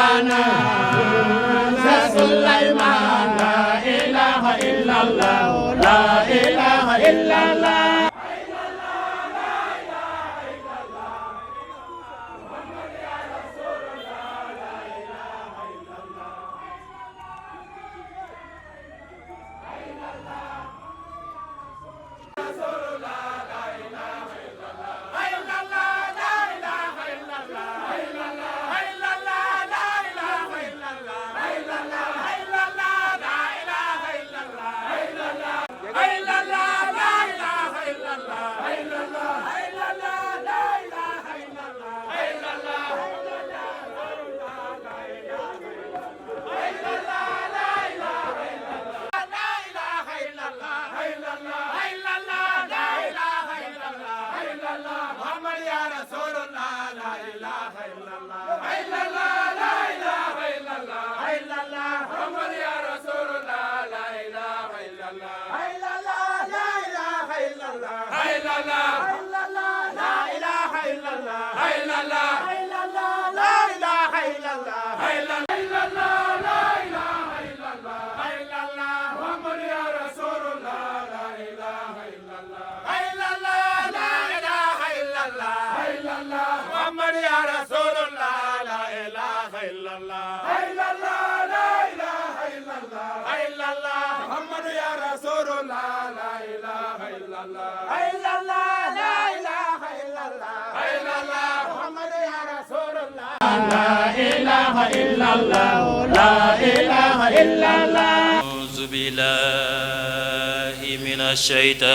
مولانا سليمان لا إله إلا الله لا إله إلا الله أعوذ بالله من الشيطان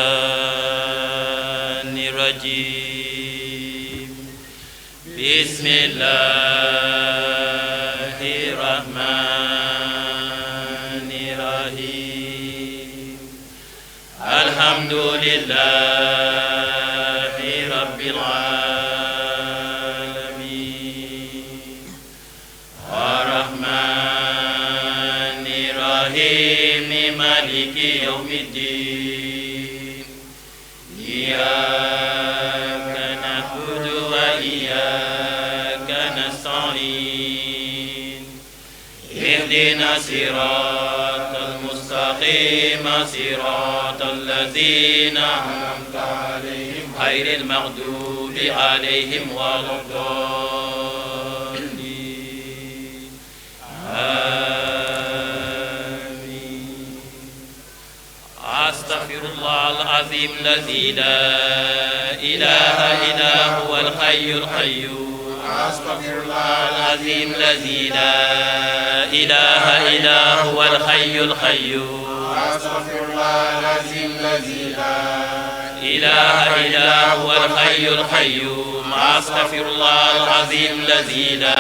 الرجيم بسم الله الرحمن الرحيم الحمد لله رب العالمين الرحمن الرحيم مالك يوم الدين إياك نعبد وإياك نستعين اهدنا الصراط المستقيم صراط الذين أنعمت عليهم غير المغضوب عليهم ولا الضالين آمين أستغفر الله العظيم الذي لا إله إلا هو الحي القيوم أستغفر الله العظيم الذي لا إله إلا هو الحي القيوم أستغفر الله العظيم الذي لا إله إلا هو الحي القيوم أستغفر الله العظيم الذي لا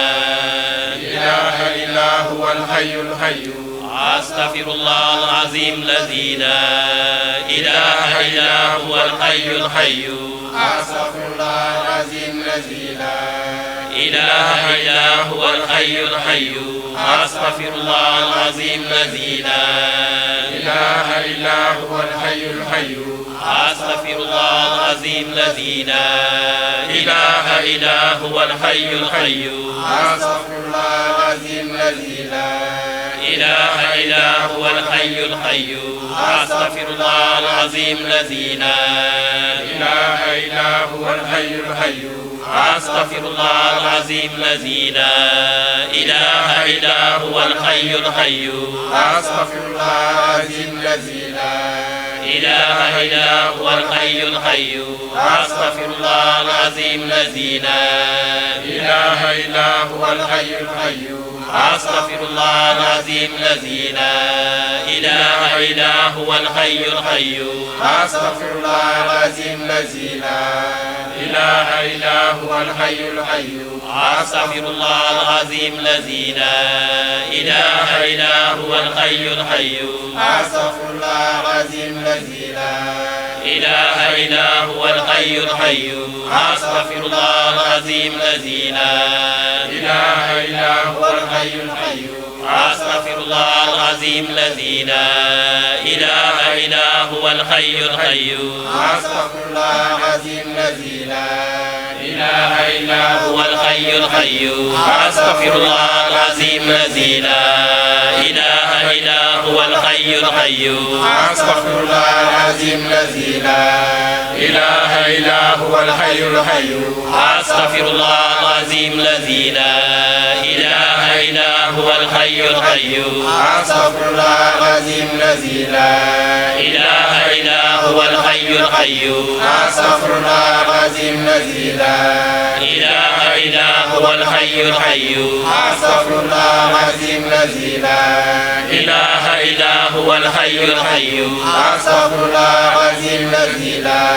إله إلا هو الحي القيوم أستغفر الله العظيم الذي لا إله إلا هو الحي القيوم أستغفر الله العظيم الذي لا إله إلا هو الحي القيوم أستغفر الله العظيم الذي لا إله إلا هو الحي القيوم أستغفر الله العظيم الذي لا إله إلا هو الحي القيوم أستغفر الله العظيم الذي لا إله إلا هو الحي القيوم أستغفر الله العظيم الذي لا إله إلا هو الحي القيوم أستغفر الله العظيم الذي لا إله إلا هو الحي القيوم أستغفر الله العظيم الذي لا إله إلا هو الحي القيوم أستغفر الله العظيم الذي لا إله إلا هو الحي القيوم أستغفر الله العظيم الذي لا إله إلا هو الحي القيوم أستغفر الله العظيم الذي لا إله إلا هو الحي القيوم أستغفر الله العظيم الذي لا إله إلا هو الحي القيوم أستغفر الله العظيم الذي لا إله إلا هو الحي القيوم أستغفر الله العظيم الذي لا إله إلا هو الحي القيوم أستغفر الله العظيم الذي لا إله إلا هو الحي القيوم أستغفر الله العظيم الذي لا إله إلا هو الحي القيوم أستغفر الله العظيم الذي لا إله إلا هو الحي القيوم أستغفر الله العظيم الذي لا إله إلا هو الحي القيوم أستغفر الله العظيم الذي لا إله إلا هو الحي القيوم أستغفر الله العظيم الذي لا إله إلا هو الحي القيوم أستغفر الله العظيم الذي لا إله إلا هو الحي القيوم أستغفر الله العظيم الذي لا إله إلا هو الحي القيوم أستغفر الله العظيم الذي لا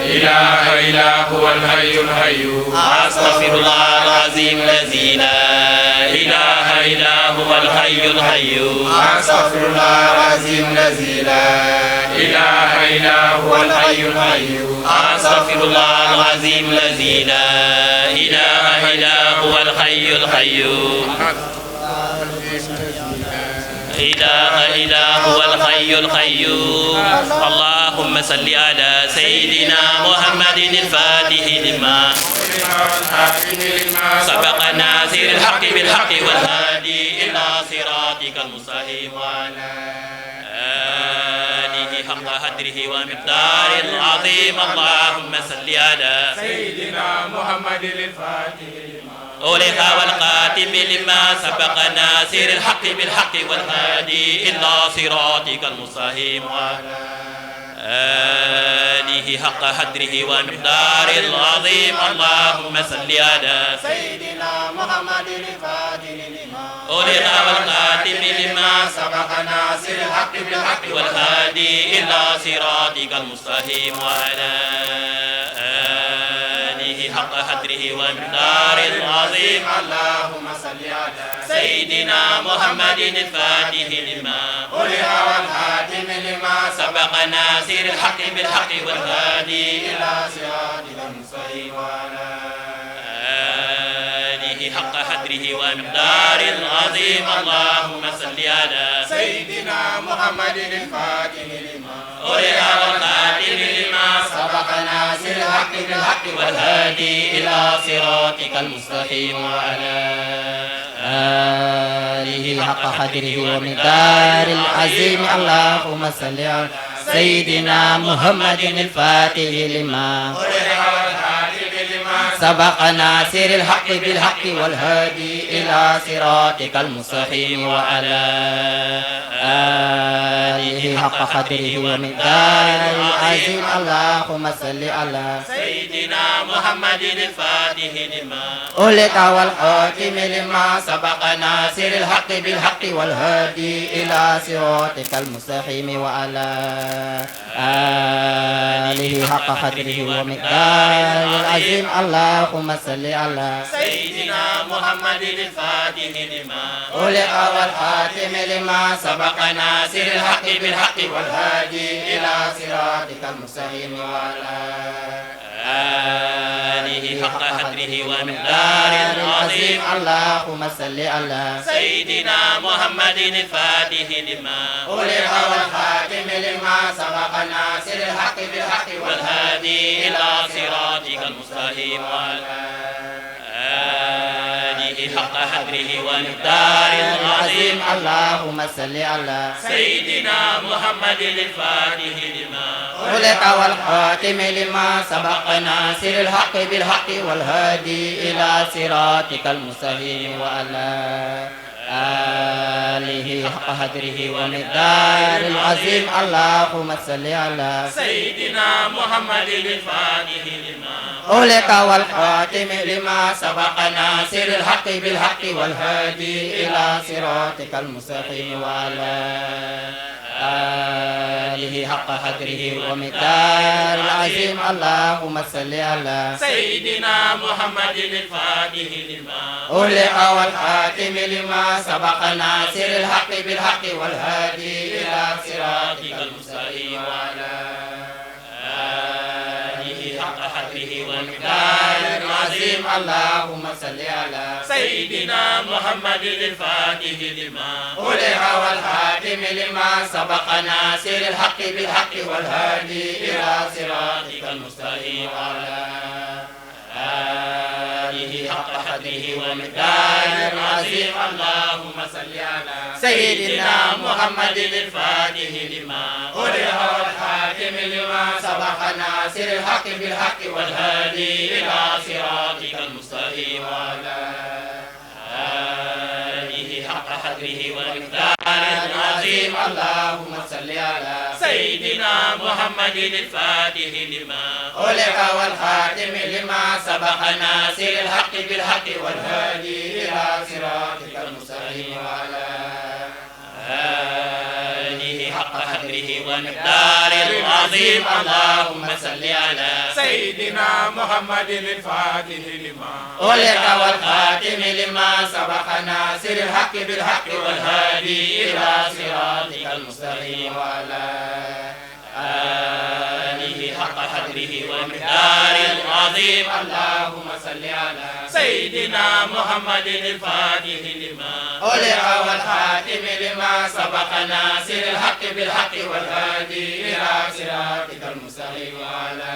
إله إلا هو الحي القيوم أستغفر الله العظيم الذي لا إله إلا هو الحي القيوم أستغفر الله العظيم الذي لا إله إلا هو الحي القيوم أستغفر الله العظيم الذي لا إله إلا هو الحي القيوم إله إلا هو الحي القيوم اللهم صل على سيدنا محمد الفاتح لما سبق ناصر الحق بالحق والهادي إلى صراطك المستقيم وعلى آله حق قدره ومقدار العظيم اللهم صل على سيدنا محمد الفاتح أولئك والقاتم لما سبق ناصر الحق بالحق والهادي إلى صراطك المستقيم وعلى آله حق قدره ومقدار العظيم اللهم صل على سيدنا محمد الفاتح لما أولئك والقاتم لما سبق ناصر الحق بالحق والهادي إلى صراطك المستقيم وعلى آله حق قدره ومقدار العظيم اللهم صل على سيدنا محمد الفاتح لما أولئك والخاتم لما سبق ناصر الحق بالحق والهادي إلى صراطك المستقيم وعلى آله حق قدره ومقدار العظيم اللهم صل على سيدنا محمد الفاتح لما أولئك والخاتم لما سبق ناصر الحق بالحق والهادي إلى صراطك المستقيم وعلى آله حق قدره ومقدار العظيم اللهم صل على سيدنا محمد الفاتح لما سبق ناصر الحق بالحق والهادي إلى صراطك المستقيم وعلى آله حق قدره ومقدار العظيم اللهم صل على سيدنا محمد الفاتح لما أولئك والخاتم لما سبق ناصر الحق بالحق والهادي إلى صراطك المستقيم وعلى آله حق قدره ومقدار العظيم اللهم صل على سيدنا محمد الفاتح لما أولئك والخاتم لما سبق ناصر الحق بالحق والهادي إلى صراطك المستقيم وعلى آله حق قدره ومقدار العظيم اللهم صل على سيدنا محمد الفاتح لما أولئك والخاتم لما سبق ناصر الحق بالحق والهادي إلى صراطك المستقيم وعلى آله حق قدره ومقدار العظيم اللهم صل على سيدنا محمد الفاتح لما أولئك والخاتم لما سبق ناصر الحق بالحق والهادي إلى صراطك المستقيم وعلى آله حق قدره ومقدار العظيم اللهم صل على سيدنا محمد الفاتح لما أولئك والخاتم لما سبق ناصر الحق بالحق والهادي إلى صراطك المستقيم وعلى آله حق قدره ومقدار العظيم اللهم صل على سيدنا محمد الفاتح لما أولئك والخاتم لما سبق ناصر الحق بالحق والهادي إلى صراطك المستقيم وعلى آله حق قدره ومقدار العظيم اللهم صل على سيدنا محمد الفاتح لما أولئك والخاتم لما سبق ناصر الحق بالحق والهادي إلى صراطك المستقيم وعلى آله حق قدره ومقداره العظيم اللهم صل على سيدنا محمد الفاتح لما أغلق والخاتم لما سبق ناصر الحق بالحق والهادي إلى صراطك المستقيم وعلى آله حق قدره ومقداره العظيم اللهم صل على سيدنا محمد الفاتح لما أغلق والخاتم لما سبق ناصر الحق بالحق والهادي إلى صراطك المستقيم وعلى آله حق قدره ومقداره العظيم اللهم صل على سيدنا محمد الفاتح لما أغلق والخاتم لما سبق ناصر الحق بالحق والهادي إلى صراطك المستقيم وعلى آله حق قدره ومقداره العظيم اللهم صل على سيدنا محمد الفاتح لما أغلق والخاتم لما سبق ناصر الحق بالحق والهادي إلى صراطك المستقيم وعلى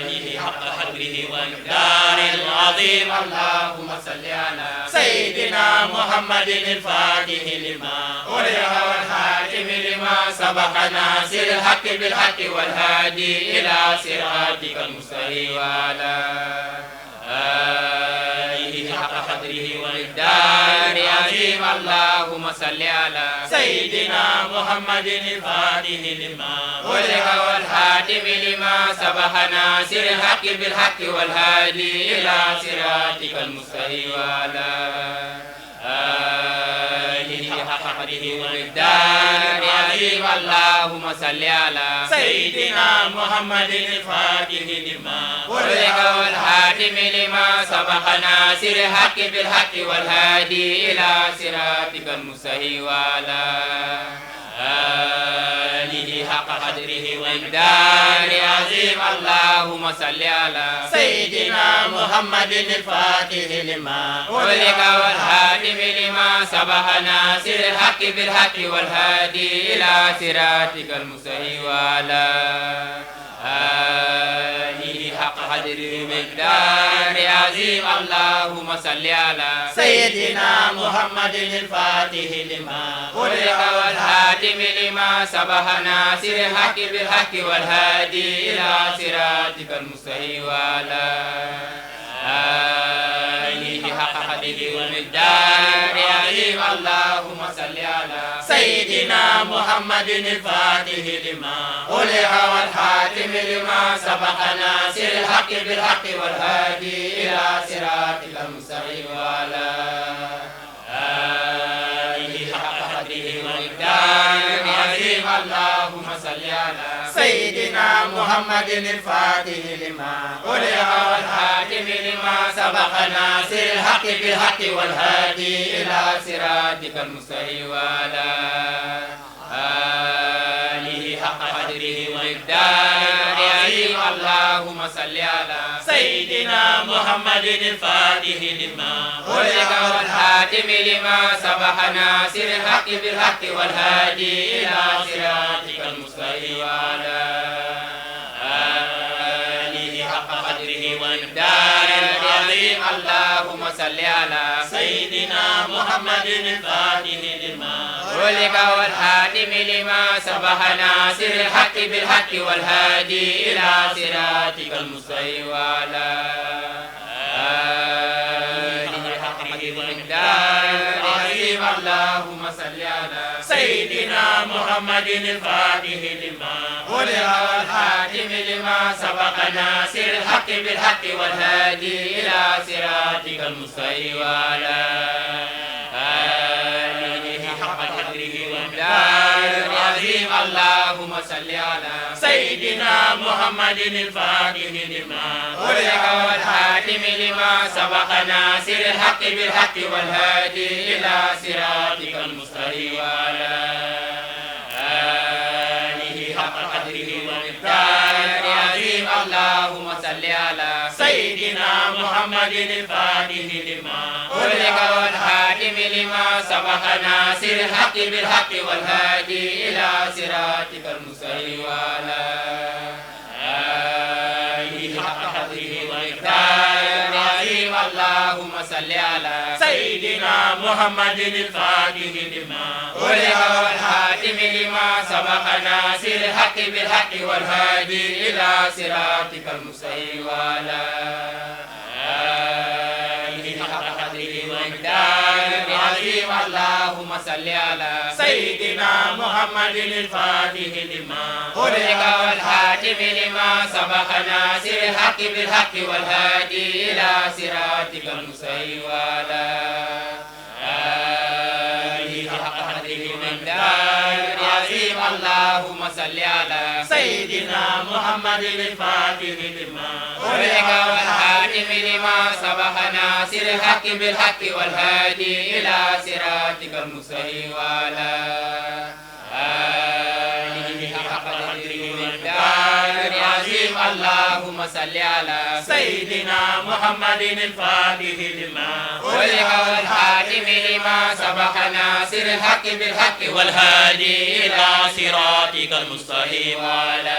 آله حق قدره ومقداره العظيم اللهم صل على سيدنا محمد الفاتح لما أغلق والخاتم لما سبق ناصر الحق بالحق والهادي إلى صراطك المستقيم وعلى آله حق قدره ومقداره العظيم اللهم صل على سيدنا محمد الفاتح لما أغلق والخاتم لما سبق ناصر الحق بالحق والهادي إلى صراطك المستقيم وعلى آله حق قدره ومقداره العظيم اللهم صل على سيدنا محمد الفاتح لما أغلق والخاتم لما سبق ناصر الحق بالحق والهادي إلى صراطك المستقيم وعلى آله حق قدره ومقداره العظيم اللهم صل على سيدنا محمد الفاتح لما أغلق والخاتم لما سبق ناصر الحق بالحق والهادي إلى صراطك المستقيم وعلى آله حق قدره ومقداره العظيم اللهم صل على سيدنا محمد الفاتح لما أغلق والخاتم لما سبق ناصر الحق بالحق والهادي إلى صراطك المستقيم وعلى آله حق قدره ومقداره العظيم اللهم صل على سيدنا محمد الفاتح لما أغلق والخاتم لما سبق ناصر الحق بالحق والهادي إلى صراطك المستقيم وعلى آله حق قدره ومقداره العظيم اللهم صل على سيدنا محمد الفاتح لما أغلق والخاتم لما سبق ناصر الحق بالحق والهادي إلى صراطك المستقيم وعلى آله حق قدره ومقداره العظيم اللهم صل على سيدنا محمد الفاتح لما أغلق والخاتم لما سبق ناصر الحق بالحق والهادي إلى صراطك المستقيم وعلى آله حق قدره ومقداره العظيم اللهم صل على سيدنا محمد الفاتح لما أغلق والخاتم لما سبق ناصر الحق بالحق والهادي إلى صراطك المستقيم وعلى آله حق قدره ومقداره العظيم اللهم صل على سيدنا محمد الفاتح لما أغلق والخاتم لما سبق ناصر الحق بالحق والهادي إلى صراطك المستقيم وعلى آله حق قدره ومقداره العظيم اللهم صل على سيدنا محمد الفاتح لما أغلق والخاتم لما سبق ناصر الحق بالحق والهادي إلى صراطك المستقيم وعلى آله حق قدره ومقداره العظيم اللهم صل على سيدنا محمد الفاتح لما أغلق والخاتم لما سبق ناصر الحق بالحق والهادي إلى صراطك المستقيم وعلى آله آله حق قدره ومقداره العظيم اللهم صل على سيدنا محمد الفاتح لما أغلق والحاتم لما سبق ناصر الحق بالحق والهادي إلى صراطك المستقيم وعلى آله حق قدره ومقداره العظيم اللهم صل على سيدنا محمد الفاتح لما أغلق والحاتم لما سبق ناصر الحق بالحق والهادي إلى صراطك المستقيم وعلى آله حق قدره ومقداره العظيم اللهم صل على سيدنا محمد الفاتح لما أغلق والحاتم لما سبق ناصر الحق بالحق والهادي إلى صراطك المستقيم وعلى آله حق قدره ومقداره العظيم اللهم صل على سيدنا محمد الفاتح لما أغلق والحاتم لما سبق ناصر الحق بالحق والهادي إلى صراطك المستقيم وعلى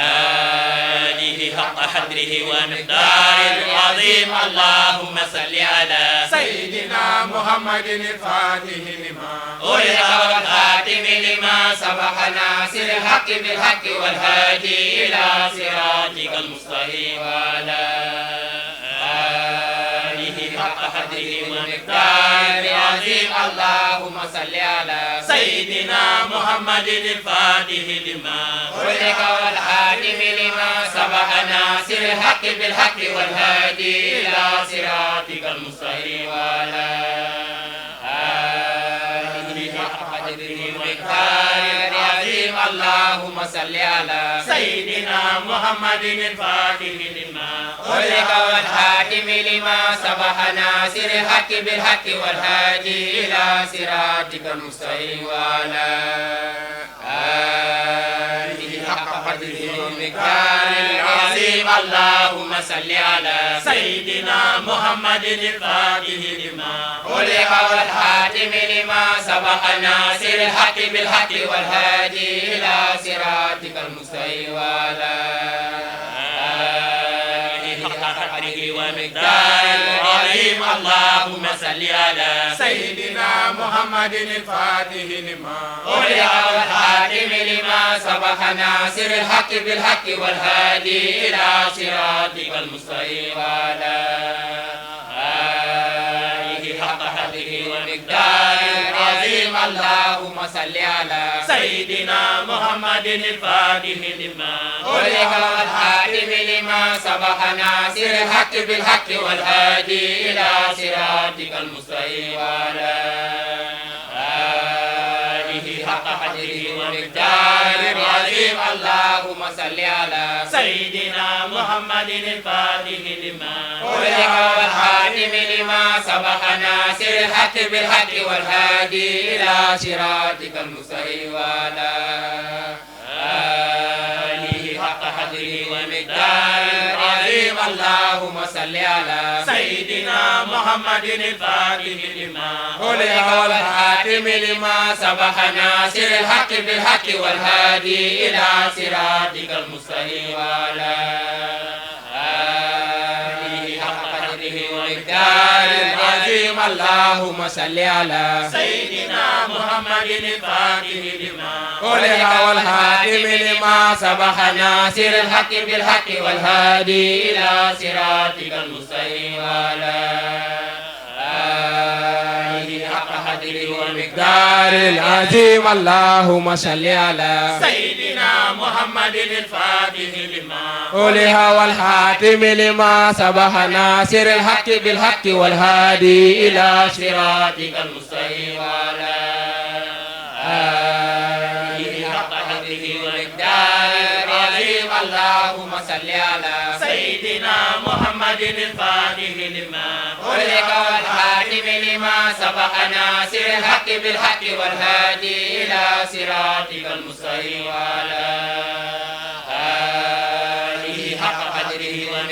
آله حق قدره ومقداره العظيم اللهم صل على سيدنا محمد الفاتح لما أغلق والخاتم لما سبق ناصر الحق بالحق والهادي إلى صراطك المستقيم وعلى آله حق قدره ومقداره العظيم اللهم صل على سيدنا محمد الفاتح لما أغلق والحاتم لما سبق ناصر الحق بالحق والهادي إلى صراطك المستقيم وعلى آله حق قدره ومقداره العظيم اللهم صل على سيدنا محمد الفاتح لما أغلق والحاتم لما سبق ناصر الحق بالحق والهادي إلى صراطك المستقيم وعلى آله حق قدره ومقداره العظيم اللهم صل على سيدنا محمد الفاتح لما أغلق والحاتم لما سبق ناصر الحق بالحق والهادي إلى صراطك المستقيم وعلى آله حق قدره ومقداره العظيم اللهم صل على سيدنا محمد الفاتح لما أغلق والحاتم لما سبق ناصر الحق بالحق والهادي إلى صراطك المستقيم وعلى آله حق قدره ومقداره العظيم اللهم صل على سيدنا محمد الفاتح لما أغلق والحاتم لما سبق ناصر الحق بالحق والهادي إلى صراطك المستقيم وعلى آله حق قدره ومقداره العظيم اللهم صل على سيدنا محمد الفاتح لما أغلق والحاتم لما سبق ناصر الحق بالحق والهادي إلى صراطك المستقيم وعلى آله حق قدره ومقداره العظيم اللهم صل على سيدنا محمد الفاتح لما أغلق والحاتم لما سبق ناصر الحق بالحق والهادي إلى صراطك المستقيم وعلى آله حق قدره ومقداره العظيم اللهم صل على سيدنا محمد الفاتح لما أغلق والحاتم لما سبق ناصر الحق بالحق والهادي إلى صراطك المستقيم وعلى آله حق قدره ومقداره العظيم اللهم صل على سيدنا محمد الفاتح لما أغلق والحاتم لما سبق ناصر الحق بالحق والهادي إلى صراطك المستقيم وعلى آله حق قدره ومقداره العظيم اللهم صل على سيدنا محمد الفاتح لما أغلق والحاتم لما سبق ناصر الحق بالحق والهادي إلى صراطك المستقيم وعلى آله حق قدره ومقداره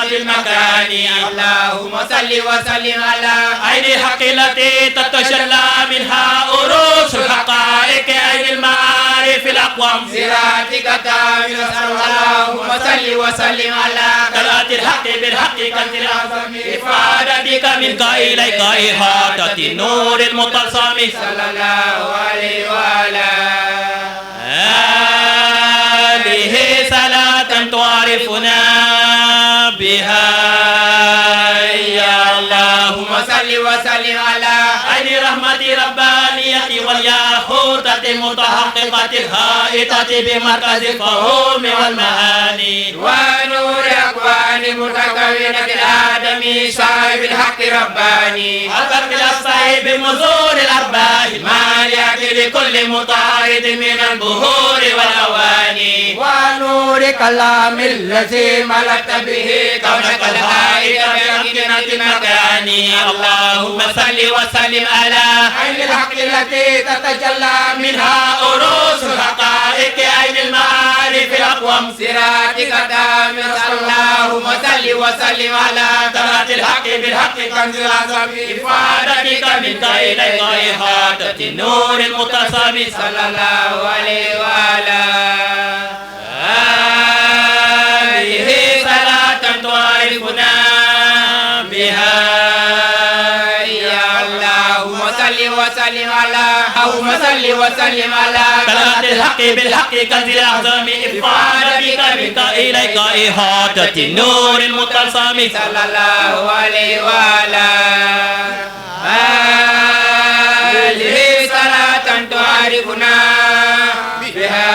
المكان اللهم صل وسلم على عين الحق التي تتجلى منها أروس الحقائق عين المعارف الأقوم صراطك تامل اللهم صل وسلم على طلعت الحق بالحق كنز الأعظم إفادتك منك إليك إحاطة النور المتلصم صلى الله عليه وعلى آله صلاة تعرفنا بها يا اللهم صل وسلم على عين رحمة ربانية والياقوتة متحققة الهائطة بمركز الفهوم والمعاني ونور أكوان متكونة الآدمي صاحب الحق رباني البرق الصعيب بمزور الأرباح المالية لكل مطارد من البهور والأواني ونور كلام الذي ملكت به كونك الهائط بأمكنة المكان اللهم صل وسلم على عين الحق التي تتجلى منها أروس الحقائق عين المعارف الأقوم صراطك تامل اللهم صل وسلم على طلعت الحق بالحق كنز الأعظم إفادتك منك إليك إحاطة النور المتلصم صلى الله عليه وعلى آله صلاة تعرفنا بها يا اللهم صل وسلم على اللهم صل وسلم على طلعت الحق بالحق كنز الأعظم إفادتك منك إليك إحاطة النور المتلصم صلى الله عليه وعلى آله صلاة تعرفنا بها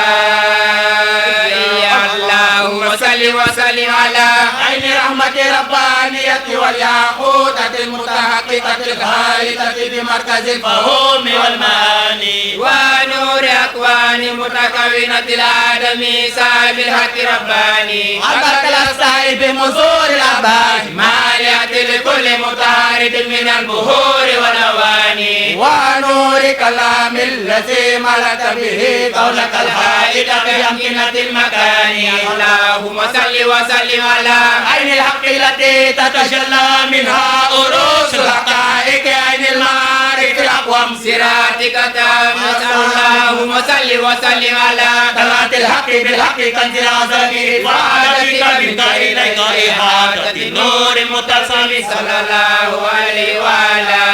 يا اللهم صل وسلم على عين رحمة ربانية والياقوتة المتحققة الهائطة بمركز الفهوم والمعاني ونور أكوان متكونة الآدمي صاحب الحق رباني البرق الصعيب بمزور الأرباح مالية لكل مطارد من البهور والأواني ونور كلام الذي ملك به كونك الهائط بأمكنة المكان اللهم صل وسلم على عين الحق التي تتجلى منها أروس الحقائق عين المعارف الأقوم صراطك تامل اللهم صل وسلم على طلعت الحق بالحق كنز الأعظم إفادتك منك إليك إحاطة النور المتلصم صلى الله عليه وعلى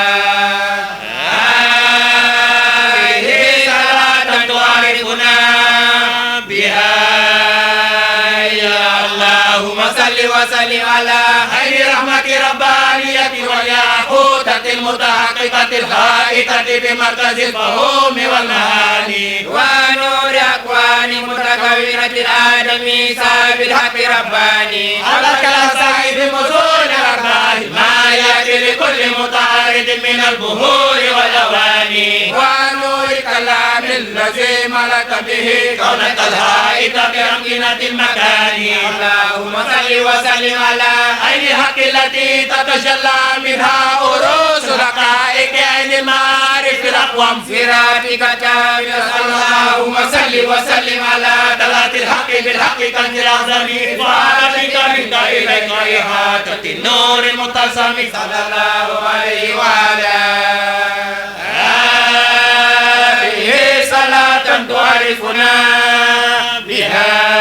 آله صلاة تعرفنا بها يا اللهم صل وسلم على عين رحمة ربانية والياقوتة المتحققة الهائطة بمركز الفهوم والمعاني ونور أكوان متكونة الآدمي صاحب الحق رباني البرق الصعيب بمزون الأرباح المالية لكل مطارد من البهور والأواني ونور كلام الذي ملك به كونك الهائط بأمكنة المكان اللهم صل وسلم على عين الحق التي تتجلى منها أروس الحقائق عين المعارف الأقوم صراطك تامل اللهم صل وسلم على طلعت الحق بالحق كنز الأعظم إفادتك منك إليك إحاطة النور المتلصم صلى الله عليه وعلى آله صلاة تعرفنا بها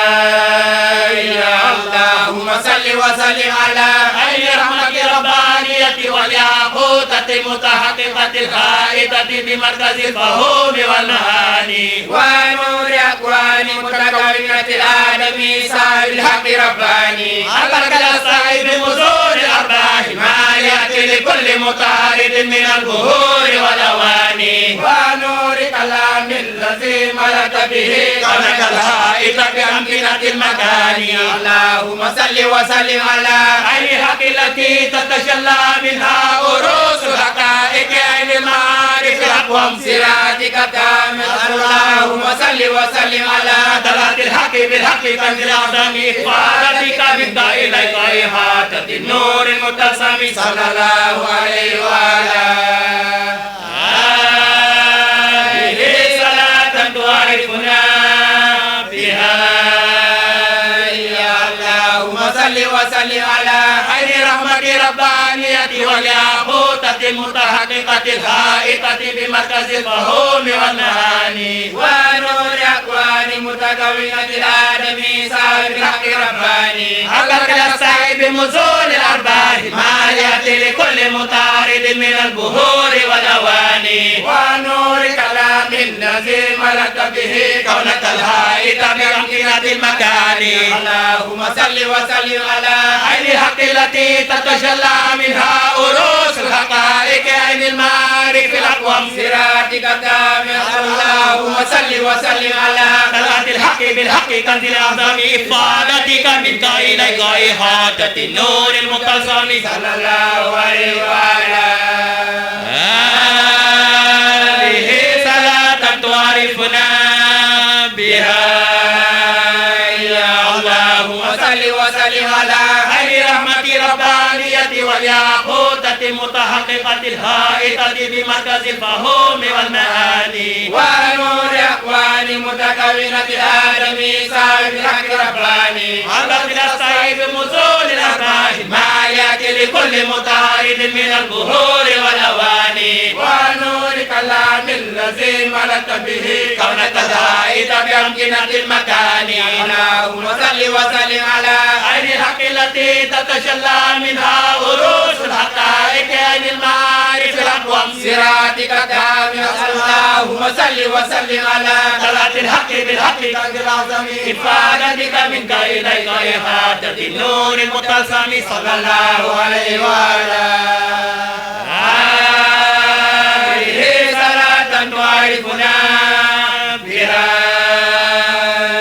يا اللهم صل وسلم على عين رحمة ربانية والياقوتة المتحققة الهائطة بمركز الفهوم والمعاني ونور أكوان متكونة الآدمي صاحب الحق رباني البرق الصعيب بمزور الأرباح مالية لكل مطارد من البهور والأواني ونور كلام الذي ملك به كونك الهائط بأمكنة المكان اللهم صل وسلم على عين الحق التي تتجلى منها أروس الحقائق عين المعارف الأقوم صراطك تامل اللهم صل وسلم على طلعت الحق بالحق كنز الأعظم إفادتك منك إليك إحاطة النور المتلصم صلى الله عليه وعلى آله صلاة تعرفنا بها يا اللهم صل وسلم على عين رحمة ربانية والياقوتة المتحققة الحائطة بمركز الفهوم والمعاني ونور أكوان متكونة الآدمي صاحب الحق رباني حقق السعي بمزول الأرباح ما يأتي لكل مطارد من البهور والأواني ونور كلام الذي ملك به كونك الحائط بأمكنة المكان اللهم صل وسلم على عين الحق التي تتجلى منها أروس الحقائق عين المعارف الأقوم صراطك التام اللهم صل وسلم على طلعة الحق بالحق كنز الأعظم إفادتك منك إليك إحاطة النور المتلصم صلى الله عليه وعلى آله صلاة تعرفنا بها يا اللهم صل وسلم على عين رحمة ربانية والياقوتة متحققة الحائطة بمركز الفهوم والمعاني ونور أكوان متكونة الآدمي صاحب الحق رباني حقق السعي بمزول الأرباح ما يأتي لكل مطارد من البهور والأواني ونور كلام الذي ملك به كونك الحائط بأمكنة المكان اللهم صل وسلم على عين الحق التي تتجلى منها أروس الحقائق عين المعارف الأقوم صراطك التام اللهم صل وسلم على طلعة الحق بالحق كنز الأعظم إفادتك منك إليك إحاطة النور المتلصم صلى الله عليه وعلى آله صلاة تعرفنا بها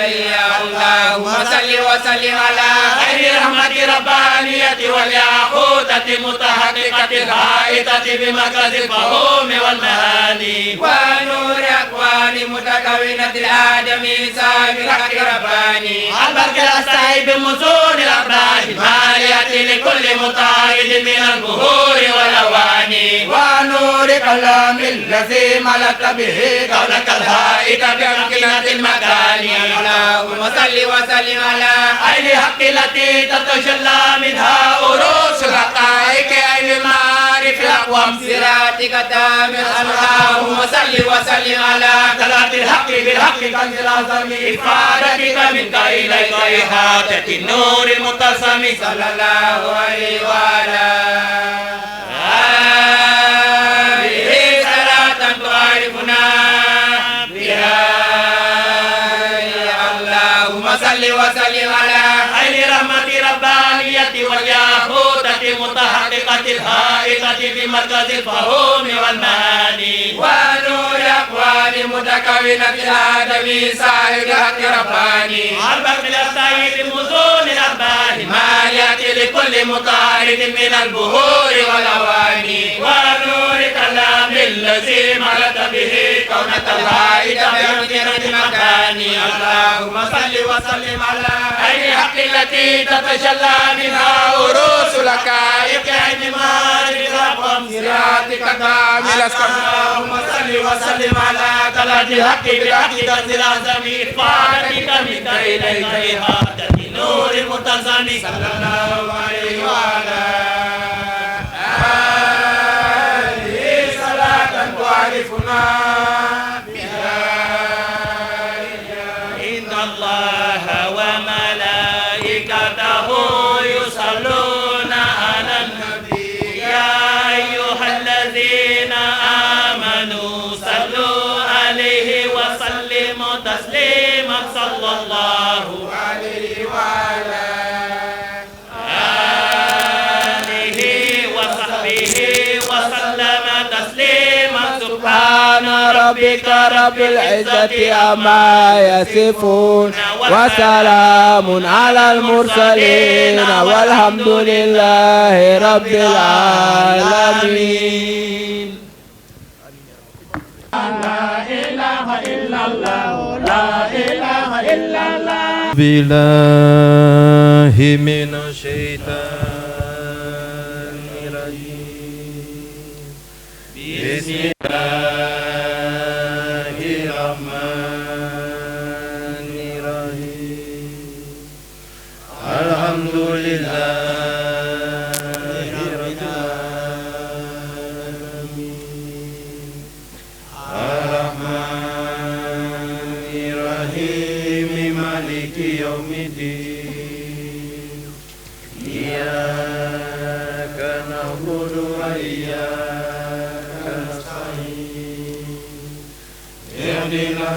يا اللهم صل وسلم على عين رحمة ربانية والياقوتة متحققة الحائطة بمركز الفهوم والمعاني ونور أكوان متكونة الآدمي صاحب الحق رباني البرق الأستعي بمزون الأرباح ما يأتي لكل مطارد من البهور والأواني ونور كلام الذي ملكت به كونك الحائط بأمكنة المكان اللهم صل وسلم على عين الحق التي تتجلى منها أروس الحقائق عين المعارف الأقوم صراطك التام اللهم صل وسلم على طلعة الحق بالحق كنز الأعظم إفادتك منك إليك إحاطة النور المتلصم صلى الله عليه وعلى آله صلاة تعرفنا بها اللهم صل وسلم على عين رحمة ربانية والياقوتة متحققة الحائطة بمركز الفهوم والمعاني ونور أكوان متكونة الآدمي صاحب الحق رباني البرق الأستعي بمزون الأرباح ما يأتي لكل مطارد من البهور والأواني ونور كلام الذي ملك به كونك الحائط بأمكنة المكان اللهم صل وسلم على عين الحق التي تتجلى منها أروس الحقائق عين المعارف الأقوم صراطك التام اللهم صل وسلم على طلعة الحق بالحق كنز الأعظم إفادتك منك إليك إحاطة النور المتلصم صلى الله عليه وعلى آله صلاة تعرفنا بها إن الله وملائكته يصلون على النبي يا أيها الذين آمنوا صلوا عليه وسلموا تسليما صلى الله عليه وعلى آله وصحبه وسلم تسليما سبحان ربك رب العزة عما يصفون وسلام على المرسلين والحمد لله رب العالمين. لا إله إلا الله لا إله إلا الله بالله من الشيطان الرجيم بسم الله الرحمن الرحيم الحمد لله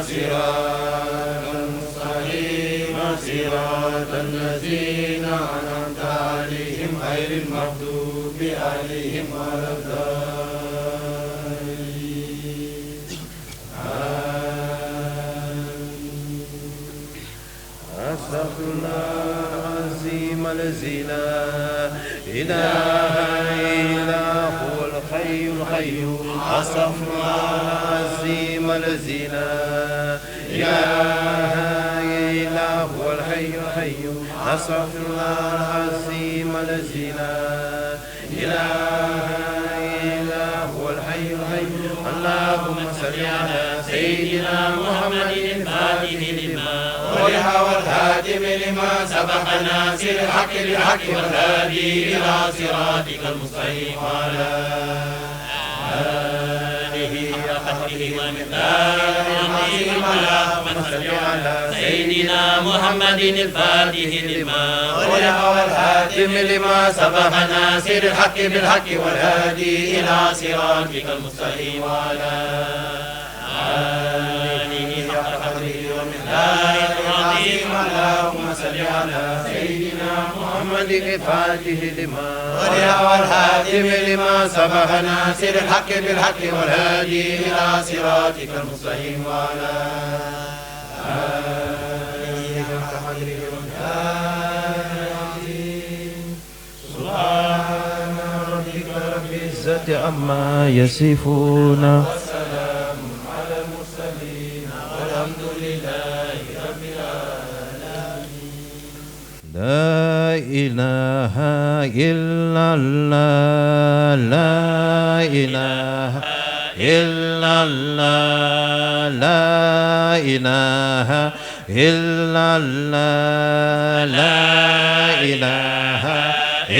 صراط المستقيم صراط الذين أنعمت عليهم غير المغضوب عليهم ولا الضالين آمين. أستغفر الله العظيم الذي لا إله إلا هو الحي القيوم. أستغفر الله العظيم الذي لا إله إلا هو الحي القيوم. أستغفر الله العظيم الذي لا إله إلا هو الحي القيوم. اللهم صل على سيدنا محمد الفاتح لما ولها والهادم لما سبق ناصر الحق بالحق والهادي إلى صراطك المستقيم وعلى آله حق قدره ومقداره العظيم. اللهم صل على سيدنا محمد الفاتح لما ولها والهادم لما سبق ناصر الحق بالحق والهادي إلى صراطك المستقيم وعلى آله حق قدره ومقداره العظيم. اللهم صل على سيدنا محمد الفاتح لما ولها والهادم لما سبق ناصر الحق بالحق والهادي إلى صراطك المستقيم وعلى آله حق قدره ومقداره العظيم. سبحان ربك رب العزة عما يصفون والسلام على المرسلين والحمد لله رب العالمين. لا إله إلا الله لا إله إلا الله لا إله إلا الله لا إله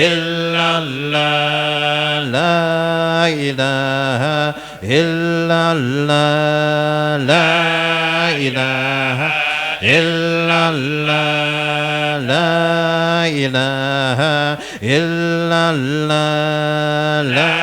إلا الله لا إله إلا الله لا إله إلا الله لا إله إلا الله لا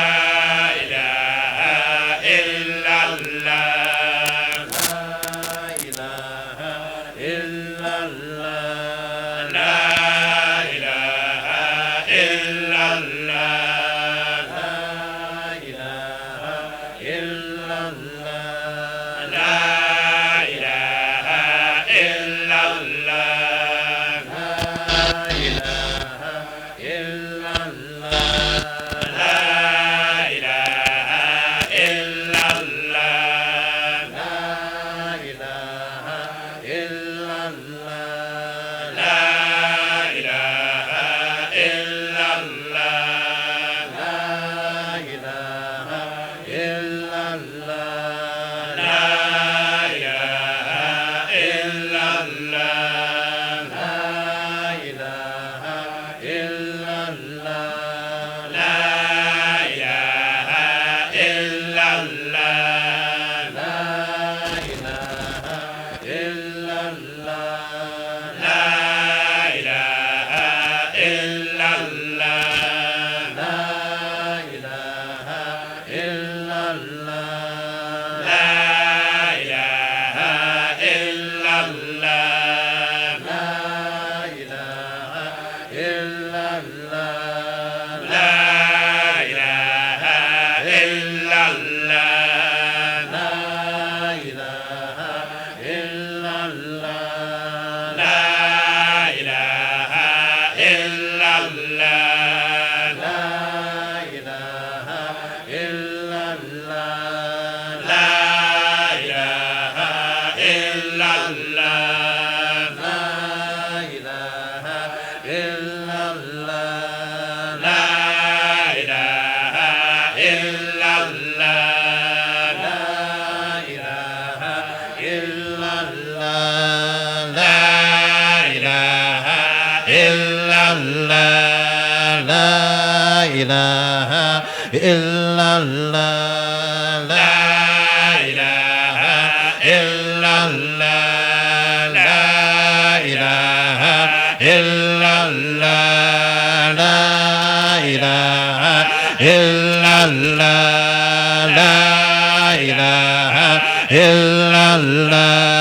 إلا الله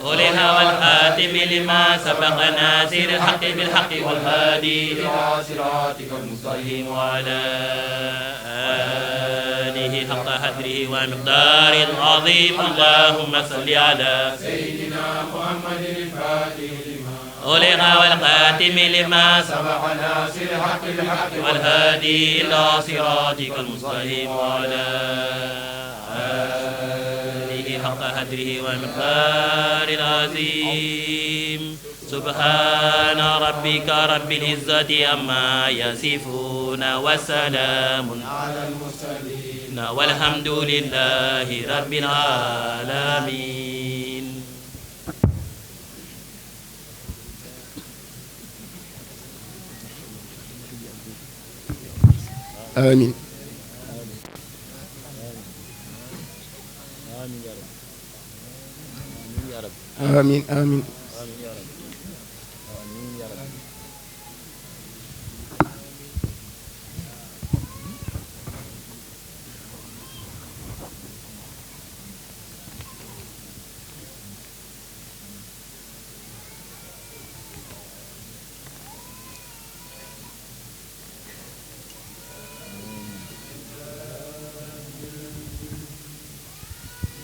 أولها والخاتم لما سبق ناصر الحق بالحق والهادي إلى صراطك المستقيم وعلى آله حق قدره ومقدار العظيم اللهم صل على سيدنا محمد الفاتح أولها والخاتم لما سبق ناصر الحق بالحق والهادي إلى صراطك المستقيم وعلى آله حق قدره ومقدار العظيم سبحان ربك رب العزة عما يصفون وسلام على المرسلين والحمد لله رب العالمين. آمين. آمين آمين.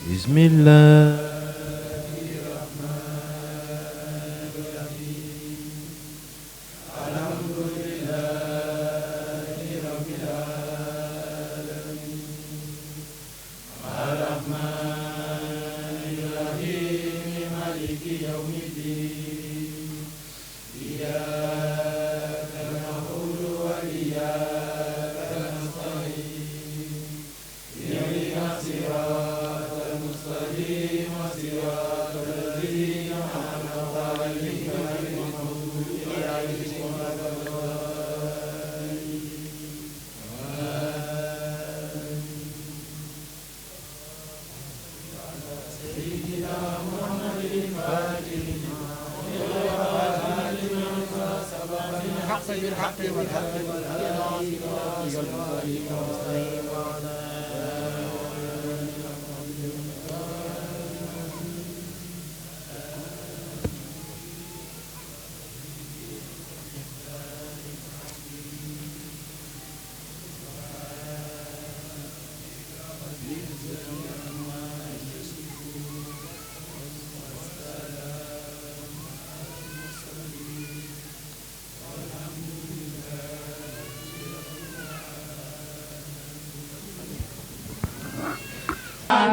بسم الله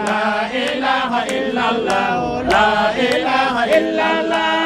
لا إله إلا الله لا إله إلا الله